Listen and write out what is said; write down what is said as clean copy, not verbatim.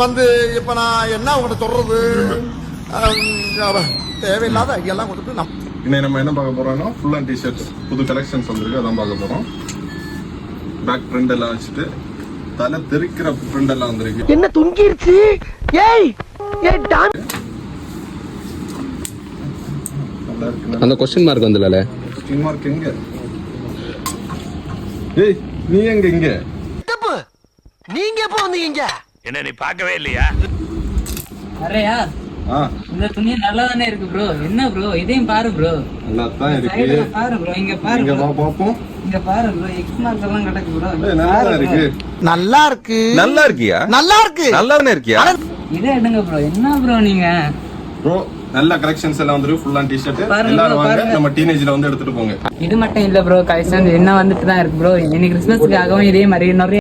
வந்து இப்ப நான் என்ன உங்கள்கிட்ட சொல்றது, தேவையில்லாத ஐடியெல்லாம் கொடுத்துட்டு இன்னைக்கு நம்ம என்ன பார்க்க போறோம்னா ஃபுல் அண்ட் டிஷர்ட்ஸ் புது கலெக்ஷன்ஸ் வந்திருக்கு, அதான் பார்க்க போறோம். பேக் பிரிண்ட் எல்லாம் வச்சுட்டு தலை தெரிக்கிற பிரிண்ட் எல்லாம் வந்திருக்கு. என்ன துங்கிருச்சு? ஏய் ஏய் டான் அந்த क्वेश्चन மார்க் வந்தலல. क्वेश्चन மார்க் எங்க? ஏய் நீ எங்க இங்க? தப்பு. நீங்க எப்போ வந்தீங்க? என்ன நீ பார்க்கவே இல்லையா? அரேயா இந்த துணி நல்லா தானே இருக்கு ப்ரோ. என்ன ப்ரோ இதையும் பாரு ப்ரோ. நல்லா தான் இருக்கு. பாரு ப்ரோ, இங்க பாரு. இங்க பாப்போம். இங்க பாரு ப்ரோ, எக்ஸ் மார்க் எல்லாம் கிடக்கு ப்ரோ. நல்லா இருக்கு. நல்லா இருக்கு. நல்லா இருக்கியா? நல்லா இருக்கு. நல்லா தானே இருக்கியா? இதை எடுங்க ப்ரோ. என்ன ப்ரோ நீங்க ப்ரோ நல்ல கலெக்ஷன்ஸ் எல்லாம் வந்துருக்கு. ஃபுல் அண்ட் டி-ஷர்ட் எல்லாரும் வாங்க, நம்ம டீனேஜ்ல வந்து எடுத்துட்டு போங்க. இது மட்டும் இல்ல ப்ரோ, கலெக்ஷன் என்ன வந்துட்டு தான் இருக்கு ப்ரோ. இன்னைக்கு கிறிஸ்மஸ்க்காகவும் இதே மாதிரி நிறைய